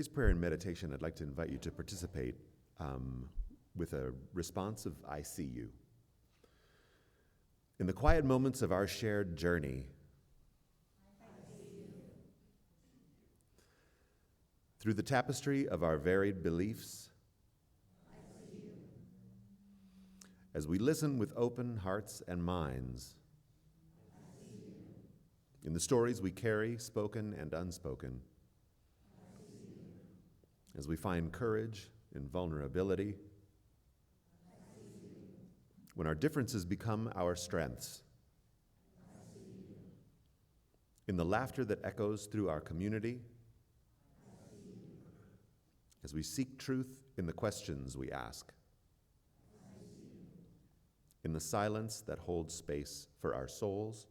Today's prayer and meditation, I'd like to invite you to participate with a response of I see you. In the quiet moments of our shared journey, I see you. Through the tapestry of our varied beliefs, I see you. As we listen with open hearts and minds, I see you. In the stories we carry, spoken and unspoken, as we find courage in vulnerability, when our differences become our strengths, in the laughter that echoes through our community, as we seek truth in the questions we ask, in the silence that holds space for our souls,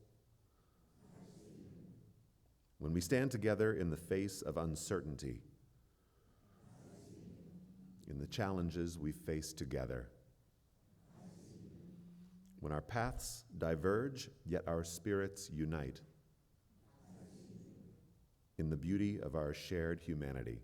when we stand together in the face of uncertainty, in the challenges we face together, when our paths diverge, yet our spirits unite, in the beauty of our shared humanity.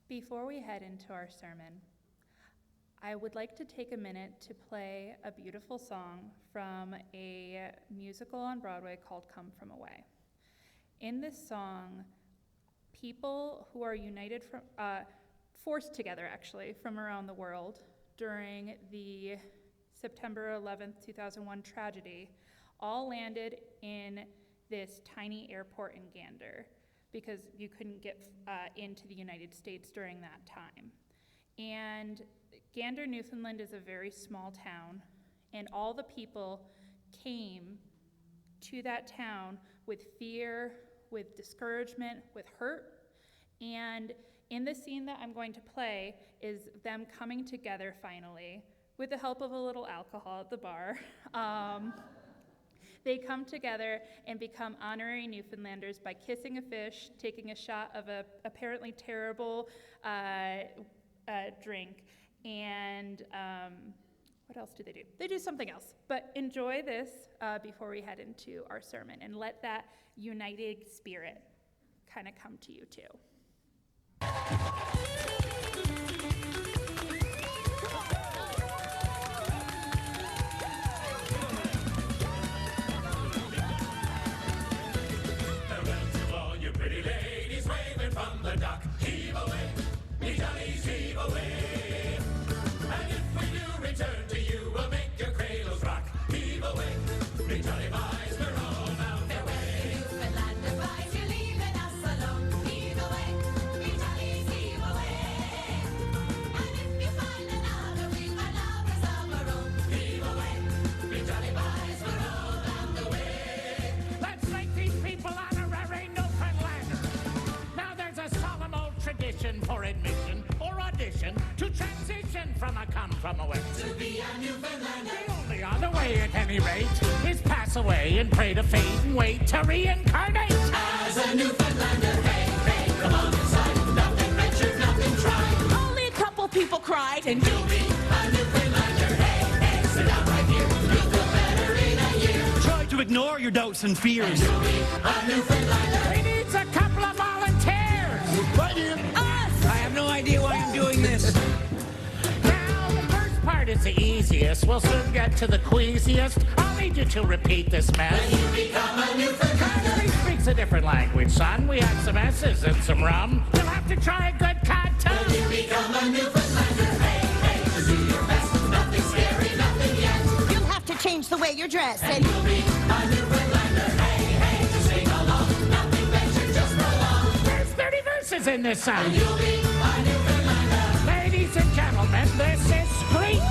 Before we head into our sermon, I would like to take a minute to play a beautiful song from a musical on Broadway called Come From Away. In this song, people who are united from, forced together actually, from around the world during the September 11th, 2001 tragedy, all landed in this tiny airport in Gander, because you couldn't get into the United States during that time. And Gander, Newfoundland is a very small town, and all the people came to that town with fear, with discouragement, with hurt. And in the scene that I'm going to play is them coming together finally, with the help of a little alcohol at the bar. They come together and become honorary Newfoundlanders by kissing a fish, taking a shot of a apparently terrible drink, and what else do? They do something else. But enjoy this before we head into our sermon, and let that united spirit kind of come to you too. For admission or audition to transition from a come from away to be a Newfoundlander. The only other way, at any rate, is pass away and pray to fate and wait to reincarnate. listen. You'll be a Newfoundlander. Hey, hey, sit down right here. You'll feel better in a year. Try to ignore your doubts and fears. You'll be a Newfoundlander. We need a couple of volunteers. Right here. Us! I have no idea why I'm doing this. Now, the first part is the easiest. We'll soon get to the queasiest. I'll need you to repeat this mess. When you become a Newfoundlander. He speaks a different language, son. We had some S's and some rum. You'll have to try a good cod too. When you become a Newfoundlander. Hey, hey, just do your best. Nothing scary, nothing yet. You'll have to change the way you dress. And you'll be a Newfoundlander. Hey, hey, just sing along. Nothing venture, just prolong. There's 30 verses in this song. And you'll be a Newfoundlander. Ladies and gentlemen, this is Screech.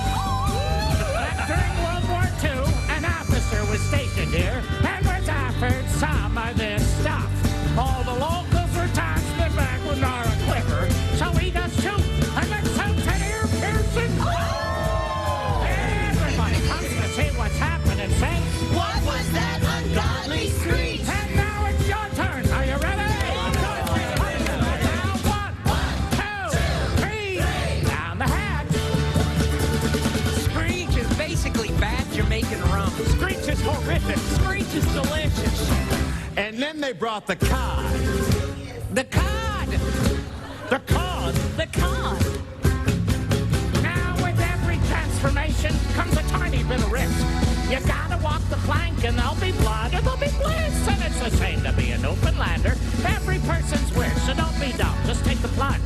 During World War II, an officer was stationed here and was offered some of this stuff. All the locals were tossed in the back with our quiver, so he does too. And then shouts an ear piercing. Everybody comes to see what's happening, say, What was that ungodly screech? and now it's your turn. Are you ready? Now, 1, 2, 3, down the hatch. Screech is basically bad Jamaican rum. Screech is horrific. Screech is delicious. And then they brought the cod. The cod! The cod! The cod. Now, with every transformation comes a tiny bit of risk. You gotta walk the plank and there'll be blood or there'll be bliss. And it's the same to be a Newfoundlander. Every person's wish, so don't be dumb. Just take the plunge.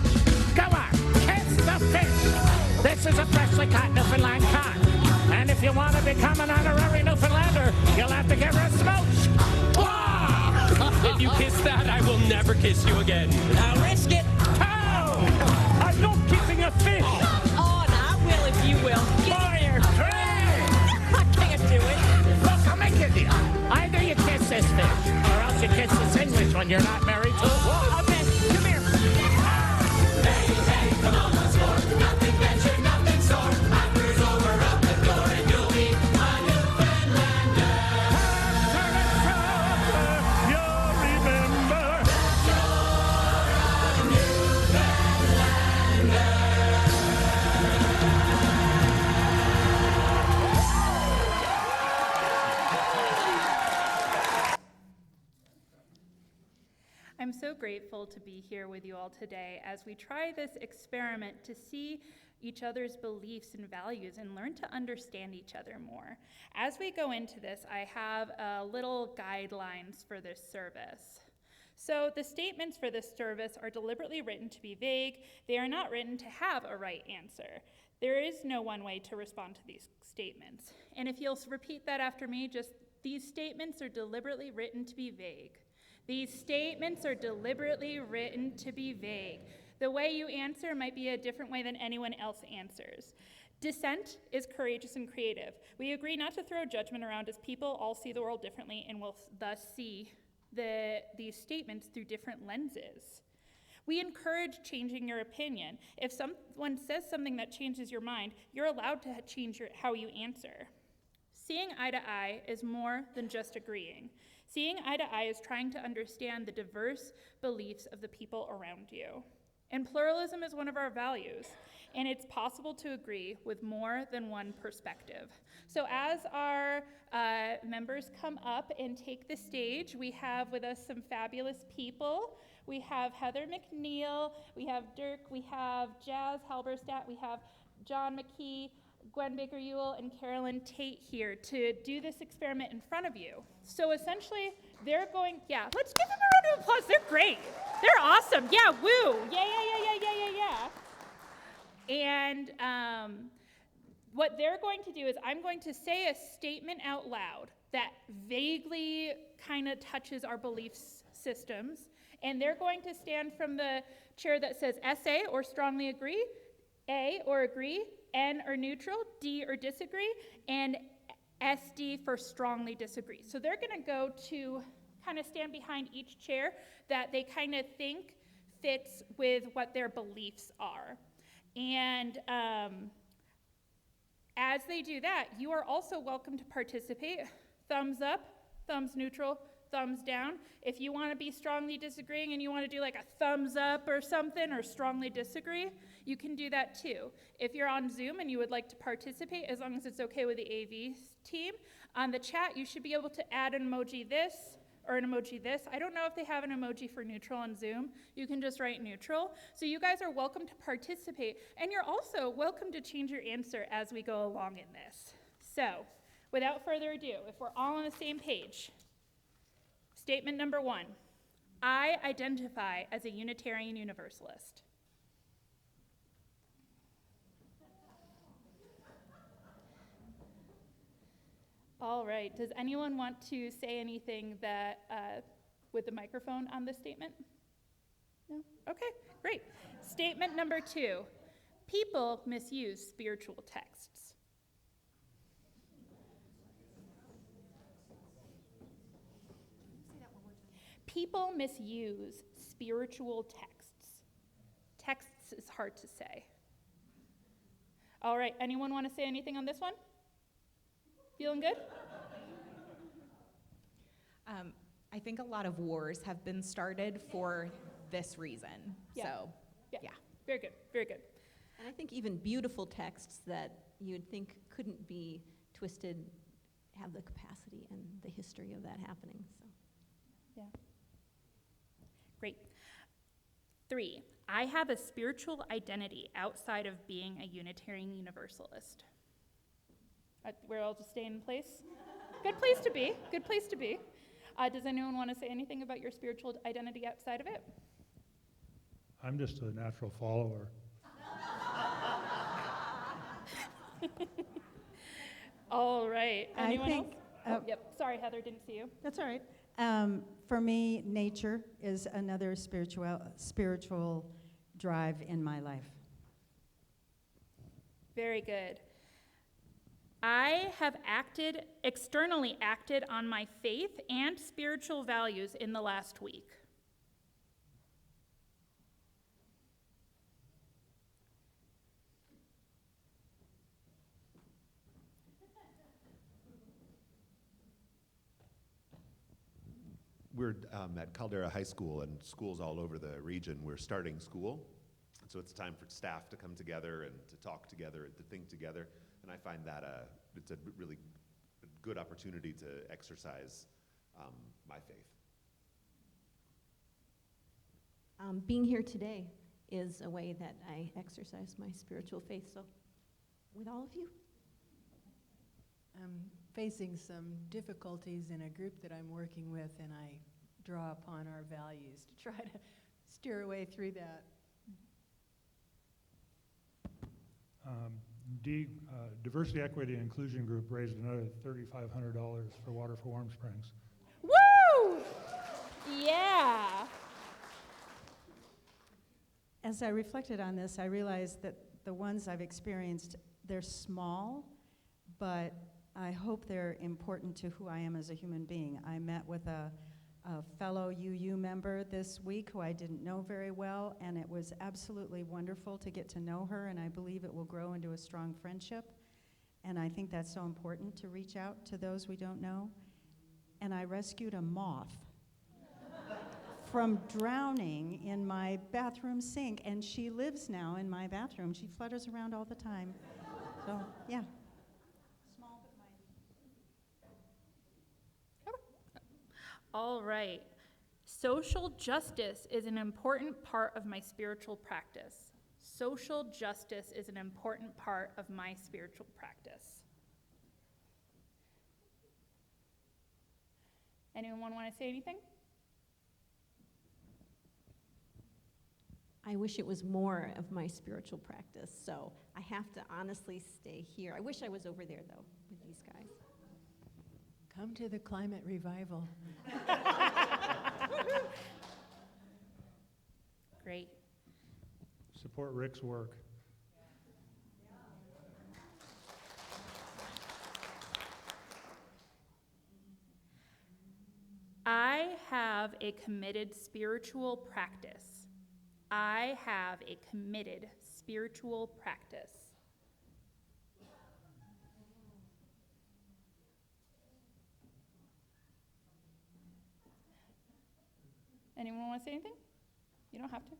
Go on, kiss the fish. This is a freshly caught Newfoundland cod. And if you want to become an honorary Newfoundlander, you'll have to give her a smooch. If you kiss that, I will never kiss you again. I'll risk it. Oh! I'm not kissing a fish! Oh, no, I will if you will. Get in here. I can't do it. Look, I'll make you a deal. Either you kiss this fish, or else you kiss this English when you're not married to a wolf. Okay, come here. Hey, hey, come on, let's score. Nothing venture, nothing sore. After's over, up the door, and you'll be a Newfoundlander. You'll remember. I'm so grateful to be here with you all today as we try this experiment to see each other's beliefs and values and learn to understand each other more. As we go into this, I have little guidelines for this service. So the statements for this service are deliberately written to be vague. They are not written to have a right answer. There is no one way to respond to these statements. And if you'll repeat that after me, just these statements are deliberately written to be vague. These statements are deliberately written to be vague. The way you answer might be a different way than anyone else answers. Dissent is courageous and creative. We agree not to throw judgment around as people all see the world differently and will thus see these statements through different lenses. We encourage changing your opinion. If someone says something that changes your mind, you're allowed to change how you answer. Seeing eye to eye is more than just agreeing. Seeing eye to eye is trying to understand the diverse beliefs of the people around you. And pluralism is one of our values, and it's possible to agree with more than one perspective. So as our members come up and take the stage, we have with us some fabulous people. We have Heather McNeil, we have Dirk, we have Jazz Halberstadt, we have John McKee, Gwen Baker-Ewell, and Carolyn Tate here to do this experiment in front of you. So essentially, they're going, let's give them a round of applause. They're great. They're awesome. Yeah, woo. Yeah. And what they're going to do is I'm going to say a statement out loud that vaguely kind of touches our belief systems. And they're going to stand from the chair that says SA or strongly agree, A or agree, N or neutral, D or disagree, and SD for strongly disagree. So they're going to go to kind of stand behind each chair that they kind of think fits with what their beliefs are. And as they do that, you are also welcome to participate. Thumbs up, thumbs neutral, thumbs down. If you want to be strongly disagreeing and you want to do like a thumbs up or something, or strongly disagree, you can do that too. If you're on Zoom and you would like to participate, as long as it's okay with the AV team, on the chat you should be able to add an emoji this or an emoji this. I don't know if they have an emoji for neutral on Zoom. You can just write neutral. So you guys are welcome to participate, and you're also welcome to change your answer as we go along in this. So, without further ado, if we're all on the same page, statement number 1, I identify as a Unitarian Universalist. All right, does anyone want to say anything that, with the microphone on this statement? No? Okay, great. Statement number 2, people misuse spiritual texts. People misuse spiritual texts. Texts is hard to say. All right, anyone want to say anything on this one? Feeling good? I think a lot of wars have been started for this reason. Yeah. So, yeah. Very good, very good. And I think even beautiful texts that you'd think couldn't be twisted have the capacity and the history of that happening. So, Yeah. Great. 3, I have a spiritual identity outside of being a Unitarian Universalist. We're all just staying in place? Good place to be, good place to be. Does anyone want to say anything about your spiritual identity outside of it? I'm just a natural follower. All right, anyone think, else? Oh, yep, sorry Heather, didn't see you. That's all right. For me, nature is another spiritual drive in my life. Very good. I have externally acted on my faith and spiritual values in the last week. We're at Caldera High School, and schools all over the region. We're starting school, so it's time for staff to come together and to talk together and to think together. And I find that it's a really good opportunity to exercise my faith. being here today is a way that I exercise my spiritual faith. So, with all of you. I'm facing some difficulties in a group that I'm working with, and I draw upon our values to try to steer a way through that. Diversity, Equity, and Inclusion Group raised another $3,500 for Water for Warm Springs. Woo! Yeah. As I reflected on this, I realized that the ones I've experienced, they're small, but I hope they're important to who I am as a human being. I met with a fellow UU member this week who I didn't know very well, and it was absolutely wonderful to get to know her, and I believe it will grow into a strong friendship. And I think that's so important, to reach out to those we don't know. And I rescued a moth from drowning in my bathroom sink, and she lives now in my bathroom. She flutters around all the time. So, yeah. Small but mighty. All right. Social justice is an important part of my spiritual practice. Social justice is an important part of my spiritual practice. Anyone want to say anything? I wish it was more of my spiritual practice, so I have to honestly stay here. I wish I was over there, though, with these guys. Come to the climate revival. Great. Support Rick's work. I have a committed spiritual practice. I have a committed spiritual practice. Anyone want to say anything? You don't have to.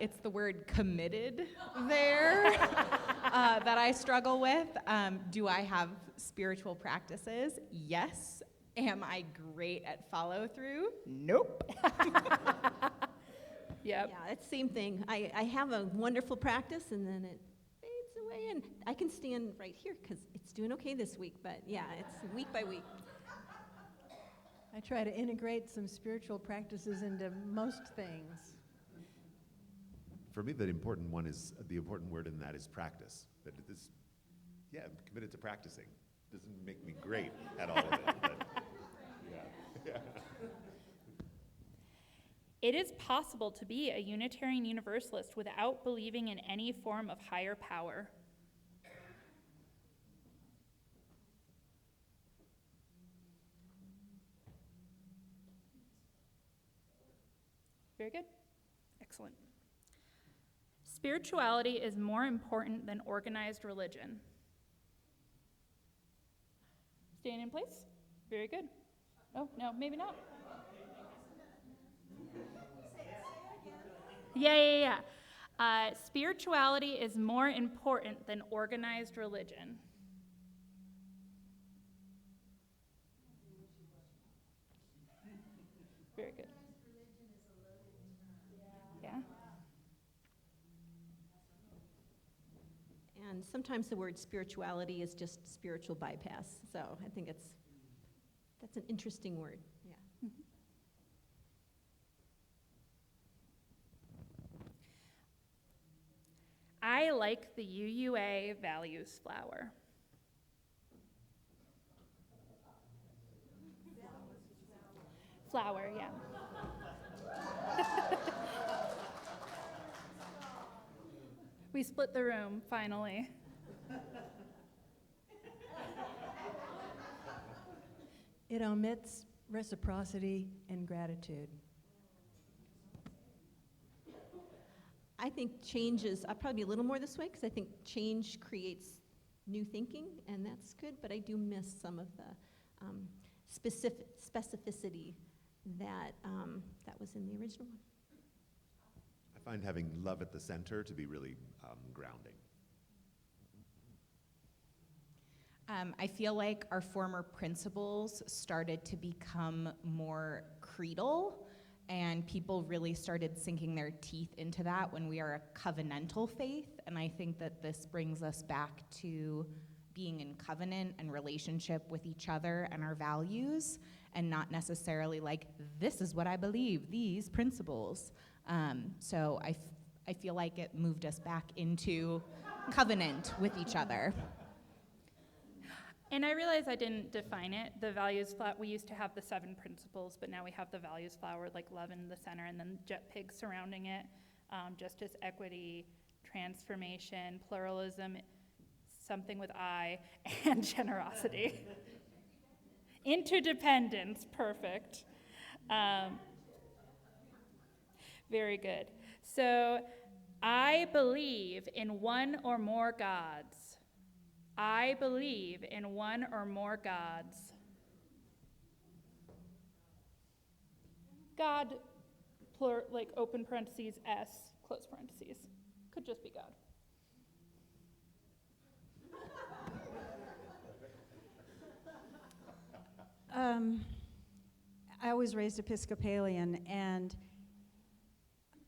It's the word committed there that I struggle with. Do I have spiritual practices? Yes. Am I great at follow through? Nope. Yep. Yeah, it's the same thing. I have a wonderful practice, and then it fades away, and I can stand right here because it's doing okay this week, but yeah, it's week by week. I try to integrate some spiritual practices into most things. For me, the important word in that is practice. That it is, yeah, I'm committed to practicing. Doesn't make me great at all of it, but yeah. It is possible to be a Unitarian Universalist without believing in any form of higher power. Very good. Excellent. Spirituality is more important than organized religion. Staying in place? Very good. Oh, no, maybe not. Yeah. Spirituality is more important than organized religion. Very good. Yeah. And sometimes the word spirituality is just spiritual bypass. So I think that's an interesting word. Yeah. Mm-hmm. I like the UUA values flower. Flower, yeah. We split the room, finally. It omits reciprocity and gratitude. I think change is, I'll probably be a little more this way because I think change creates new thinking, and that's good, but I do miss some of the specificity that was in the original one. I find having love at the center to be really grounding. I feel like our former principles started to become more creedal, and people really started sinking their teeth into that when we are a covenantal faith. And I think that this brings us back to being in covenant and relationship with each other and our values, and not necessarily like, this is what I believe, these principles. So I feel like it moved us back into covenant with each other. And I realize I didn't define it. The values flower, we used to have the 7 principles, but now we have the values flower, like love in the center, and then jet pigs surrounding it, justice, equity, transformation, pluralism, something with I, and generosity. Interdependence, perfect. Very good. So I believe in one or more gods. I believe in one or more gods. God, like open parentheses, S, close parentheses. Could just be God. I was raised Episcopalian, and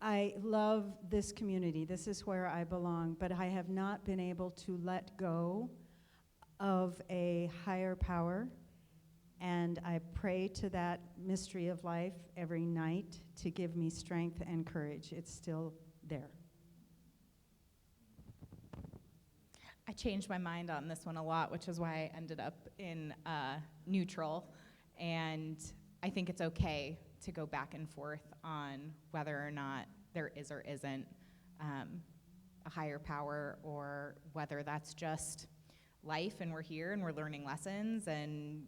I love this community. This is where I belong, but I have not been able to let go of a higher power, and I pray to that mystery of life every night to give me strength and courage. It's still there. I changed my mind on this one a lot, which is why I ended up in neutral. And I think it's okay to go back and forth on whether or not there is or isn't a higher power, or whether that's just life and we're here and we're learning lessons, and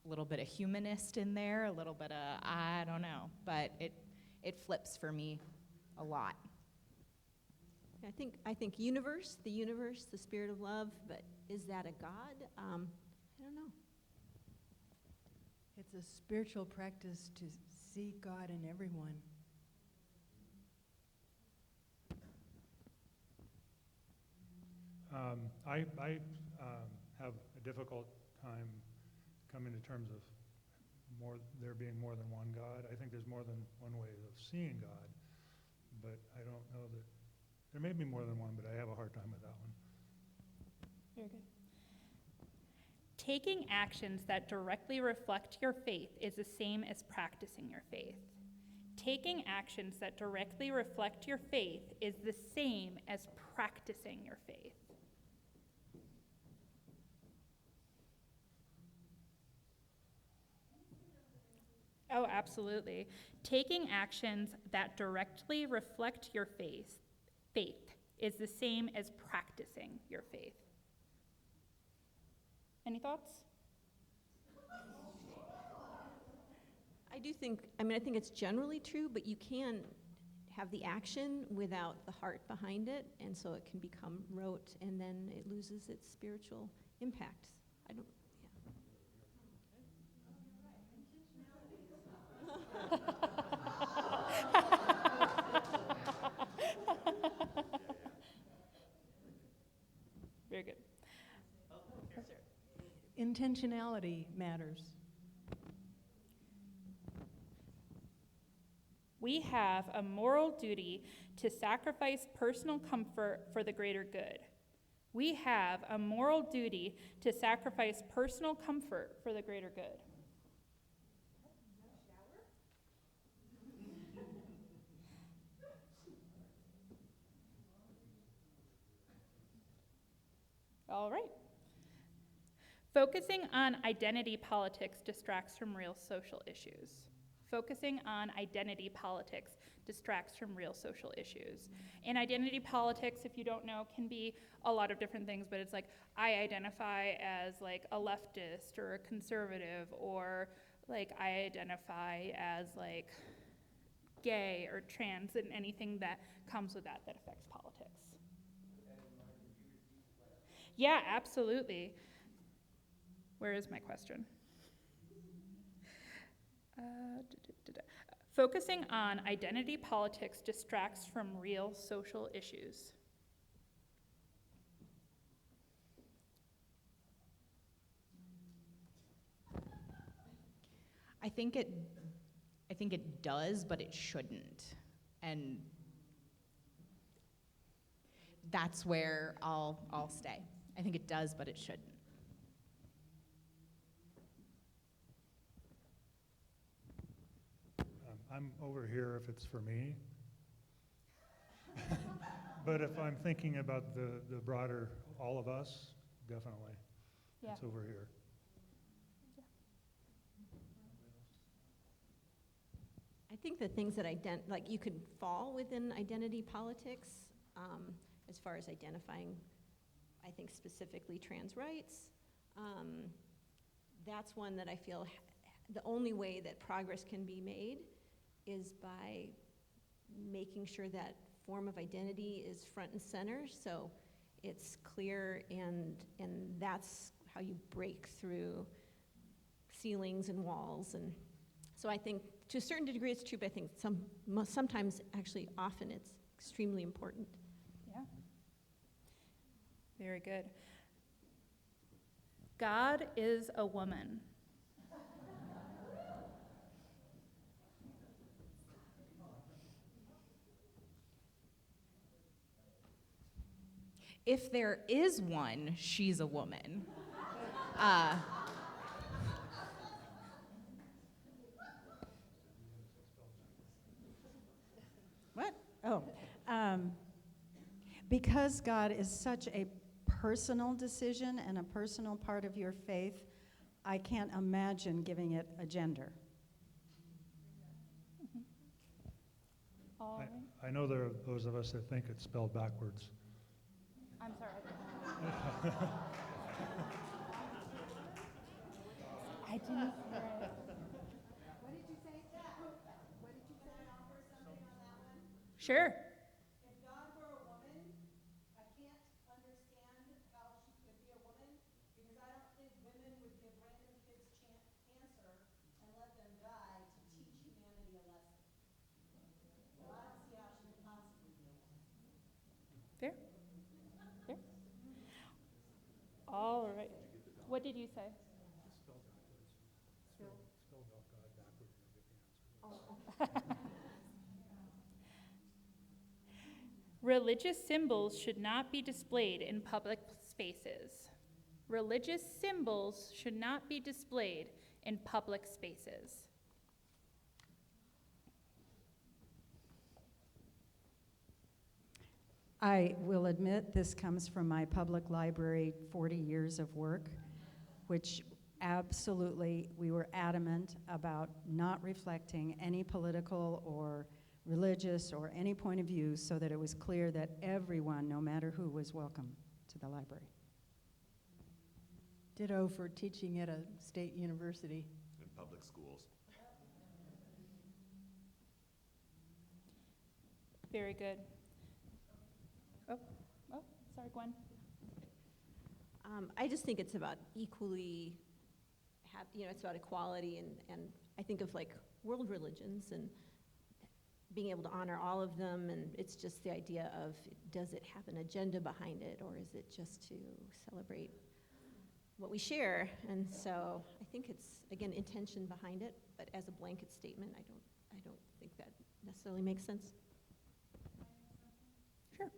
a little bit of humanist in there, a little bit of, I don't know, but it flips for me a lot. I think the universe, the spirit of love, but is that a God? I don't know. It's a spiritual practice to see God in everyone. I have a difficult time coming to terms of there being more than one God. I think there's more than one way of seeing God, but I don't know that there may be more than one, but I have a hard time with that one. Very good. Taking actions that directly reflect your faith is the same as practicing your faith. Taking actions that directly reflect your faith is the same as practicing your faith. Oh, absolutely. Taking actions that directly reflect your faith is the same as practicing your faith. Any thoughts? I think it's generally true, but you can have the action without the heart behind it, and so it can become rote, and then it loses its spiritual impact. Very good. Intentionality matters. We have a moral duty to sacrifice personal comfort for the greater good. We have a moral duty to sacrifice personal comfort for the greater good. All right. Focusing on identity politics distracts from real social issues. Focusing on identity politics distracts from real social issues. And identity politics, if you don't know, can be a lot of different things, but it's like, I identify as like a leftist or a conservative, or like I identify as like gay or trans, and anything that comes with that affects politics. Yeah, absolutely. Where is my question? Focusing on identity politics distracts from real social issues. I think it does, but it shouldn't. And that's where I'll stay. I think it does, but it shouldn't. I'm over here if it's for me. But if I'm thinking about the broader, all of us, definitely. Yeah. It's over here. I think the things that like you could fall within identity politics, as far as identifying, I think specifically trans rights. That's one that I feel the only way that progress can be made is by making sure that form of identity is front and center, so it's clear, and that's how you break through ceilings and walls. And so I think to a certain degree it's true, but I think sometimes, actually often, it's extremely important. Yeah. Very good. God is a woman. If there is one, she's a woman. What? Oh. Because God is such a personal decision and a personal part of your faith, I can't imagine giving it a gender. I know there are those of us that think it's spelled backwards. I'm sorry. I didn't hear it. What did you say? What did you say? Offer something on that one? Sure. If God were a woman, I can't understand how she could be a woman, because I don't think women would give random kids cancer and let them die to teach humanity a lesson. So I don't see how she could possibly be a woman. Fair. Fair. All right. What did you say? Spell out God backwards and you'll get the answer. Religious symbols should not be displayed in public spaces. Religious symbols should not be displayed in public spaces. I will admit this comes from my public library 40 years of work, which absolutely we were adamant about not reflecting any political or religious or any point of view, so that it was clear that everyone, no matter who, was welcome to the library. Ditto for teaching at a state university. In public schools. Very good. Oh, sorry, Gwen. I just think it's about equally, it's about equality, and I think of like world religions and being able to honor all of them, and it's just the idea of, does it have an agenda behind it, or is it just to celebrate what we share? And so I think it's, again, intention behind it, but as a blanket statement, I don't think that necessarily makes sense. Sure.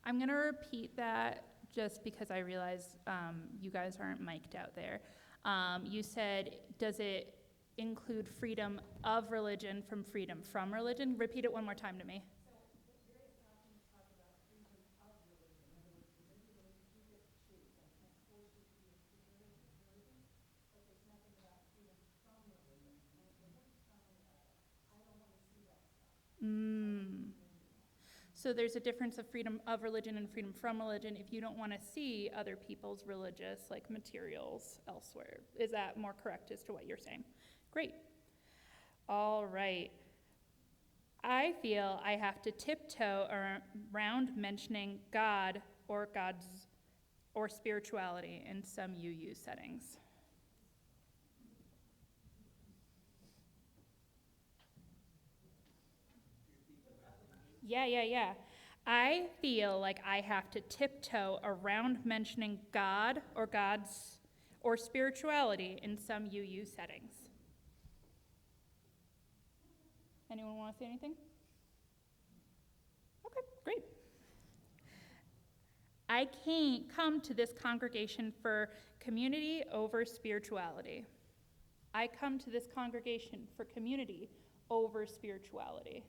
I'm going to repeat that just because I realize you guys aren't mic'd out there. You said, does it include freedom of religion from freedom from religion? Repeat it one more time to me. So there's a difference of freedom of religion and freedom from religion if you don't want to see other people's religious, like, materials elsewhere. Is that more correct as to what you're saying? Great. All right. I feel I have to tiptoe around mentioning God or spirituality in some UU settings. Yeah. I feel like I have to tiptoe around mentioning God or spirituality in some UU settings. Anyone want to say anything? Okay, great. I can't come to this congregation for community over spirituality. I come to this congregation for community over spirituality.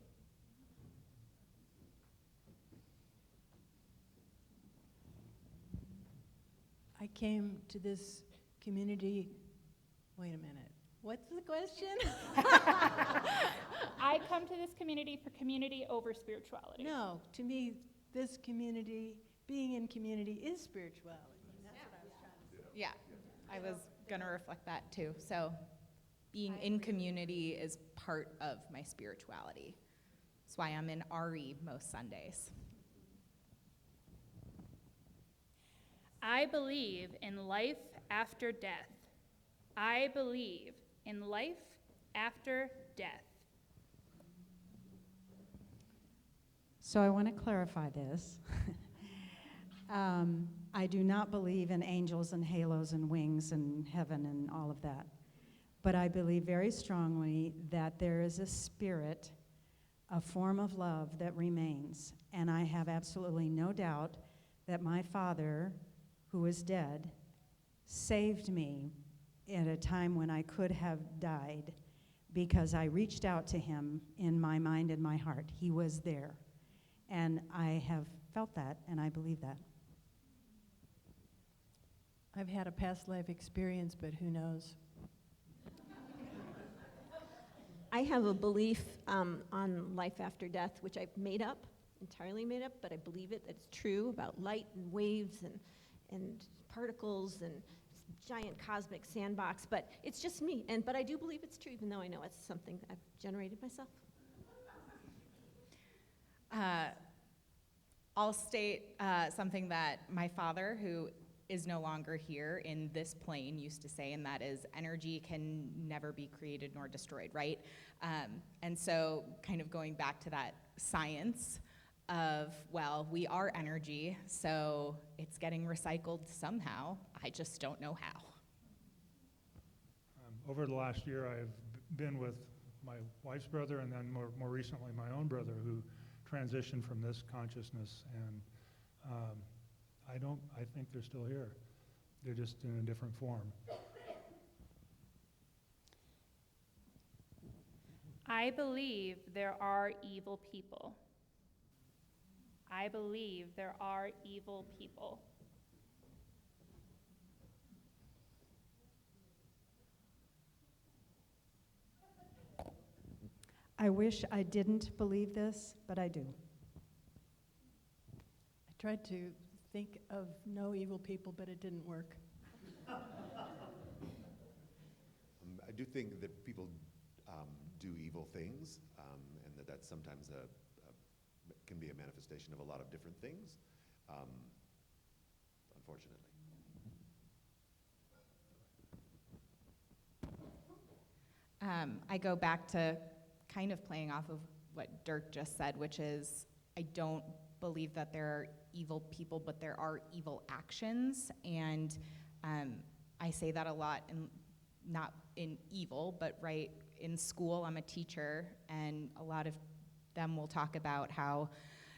I came to this community, wait a minute, what's the question? I come to this community for community over spirituality. No, to me, this community, being in community is spirituality. That's what I was trying to say. Yeah, I was going to reflect that too. So being in community is part of my spirituality. That's why I'm in RE most Sundays. I believe in life after death. I believe in life after death. So I want to clarify this. I do not believe in angels and halos and wings and heaven and all of that. But I believe very strongly that there is a spirit, a form of love that remains. And I have absolutely no doubt that my father, who is dead, saved me at a time when I could have died, because I reached out to him in my mind and my heart. He was there. And I have felt that, and I believe that. I've had a past life experience, but who knows? I have a belief on life after death, which I've made up, entirely made up, but I believe it, that it's true, about light and waves and particles and giant cosmic sandbox, but it's just me. But I do believe it's true, even though I know it's something I've generated myself. I'll state something that my father, who is no longer here in this plane, used to say, and that is energy can never be created nor destroyed, right? And so kind of going back to that science of, well, we are energy, so it's getting recycled somehow. I just don't know how. Over the last year, I've been with my wife's brother and then more recently my own brother who transitioned from this consciousness, and I think they're still here. They're just in a different form. I believe there are evil people. I believe there are evil people. I wish I didn't believe this, but I do. I tried to think of no evil people, but it didn't work. I do think that people do evil things, and that sometimes can be a manifestation of a lot of different things, unfortunately. I go back to kind of playing off of what Dirk just said, which is I don't believe that there are evil people, but there are evil actions, and I say that a lot, and not in evil, but right in school. I'm a teacher, and a lot of them will talk about how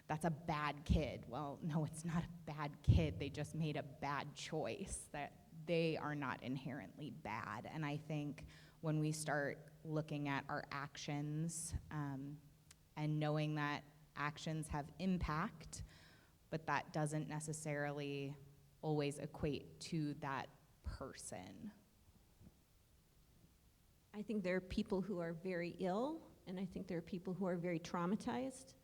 that's a bad kid. Well, no, it's not a bad kid. They just made a bad choice. That they are not inherently bad, and I think when we start looking at our actions and knowing that actions have impact, but that doesn't necessarily always equate to that person. I think there are people who are very ill, and I think there are people who are very traumatized,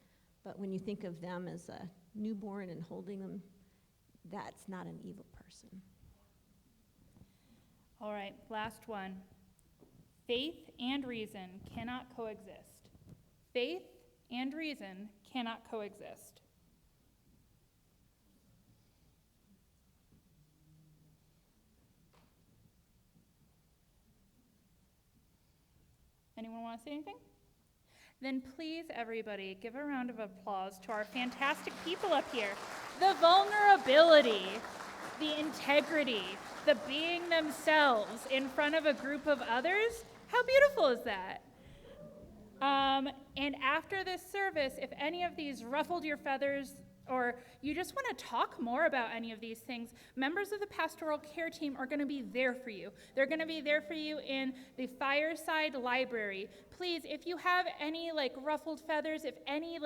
but when you think of them as a newborn and holding them, that's not an evil person. All right, last one. Faith and reason cannot coexist. Faith and reason cannot coexist. Anyone want to say anything? Then please, everybody, give a round of applause to our fantastic people up here. The vulnerability, the integrity, the being themselves in front of a group of others. How beautiful is that? And after this service, if any of these ruffled your feathers or you just want to talk more about any of these things, members of the pastoral care team are going to be there for you. They're going to be there for you in the fireside library. Please, if you have any ruffled feathers, if any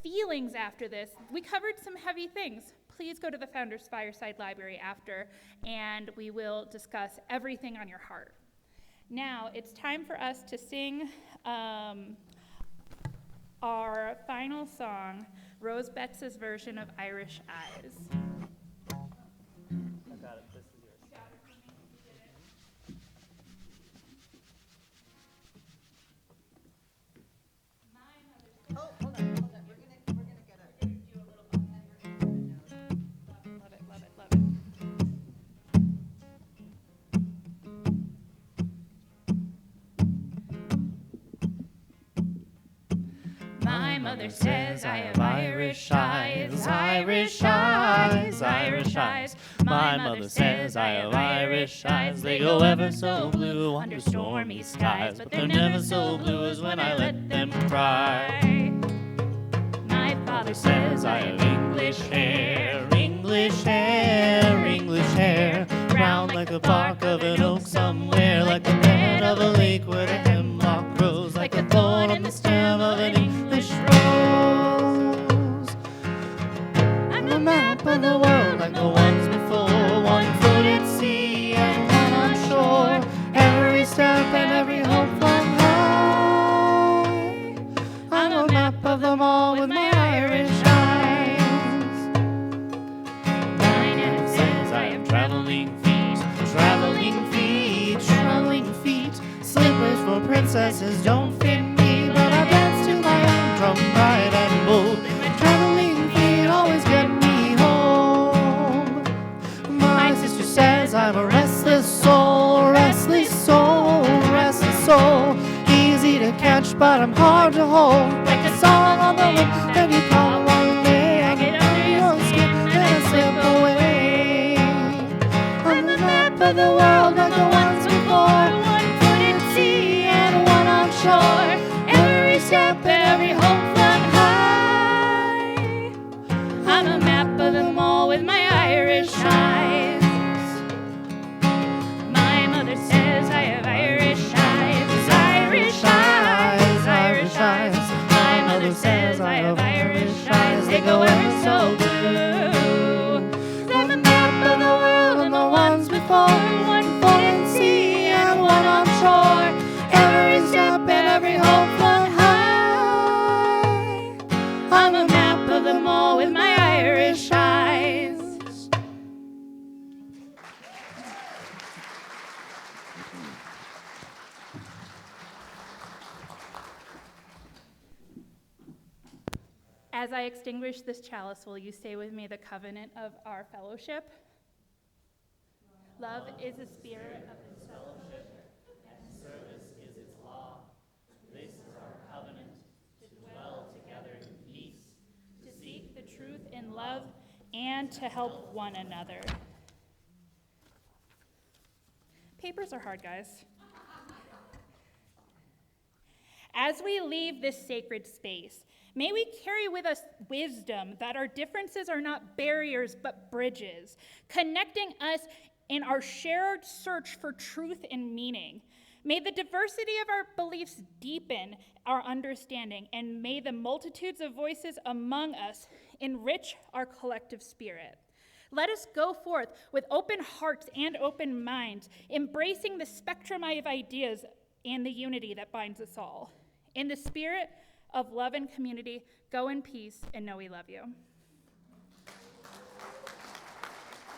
feelings after this, we covered some heavy things. Please go to the Founders Fireside Library after, and we will discuss everything on your heart. Now, it's time for us to sing our final song, Rose Betts' version of Irish Eyes. I got it. This is yours. Oh, hold on. We're gonna get a. Do a little bump and love it, love it, love it. My mother says I have Irish eyes, Irish eyes, Irish eyes. My mother says I have Irish eyes. They go ever so blue under stormy skies, but they're never so blue as when I let them cry. My father says I have English hair, English hair, English hair. Brown like the bark of an oak somewhere, like the bed of a lake where the hemlock grows, like the thorn in the stem of an English rose. I'm the map of the world like the ones before, one foot at sea and one on shore. Every step and every hope flung high. I'm a map of them all with my Irish eyes. Mine says I have traveling feet, traveling For princesses don't fit me, but I dance to my own drum, bright and bold. My traveling feet always get me home. My sister says I'm a restless soul, restless soul, restless soul. Easy to catch, but I'm hard to hold. Like a song on the wind, then you come along me. I get under your skin, and I slip away. I'm the map of the world, like the ones before. One foot in sea and one on shore. Every step and every hope flung high. I'm a map of them all with my Irish eyes. My mother says I have Irish eyes, Irish eyes, Irish eyes. My mother says I have Irish eyes, they go ever so blue. I'm a map of the world and the ones before. One foot in sea and one on shore. Every step and every hope flung high. I'm a map of them all with my Irish eyes. As I extinguish this chalice, will you say with me the covenant of our fellowship? Love is the spirit of this fellowship, and service is its law. This is our covenant, to dwell together in peace, to seek the truth in love, and to help one another. Papers are hard, guys. As we leave this sacred space, may we carry with us wisdom that our differences are not barriers but bridges, connecting us in our shared search for truth and meaning. May the diversity of our beliefs deepen our understanding, and may the multitudes of voices among us enrich our collective spirit. Let us go forth with open hearts and open minds, embracing the spectrum of ideas and the unity that binds us all. In the spirit of love and community, go in peace and know we love you.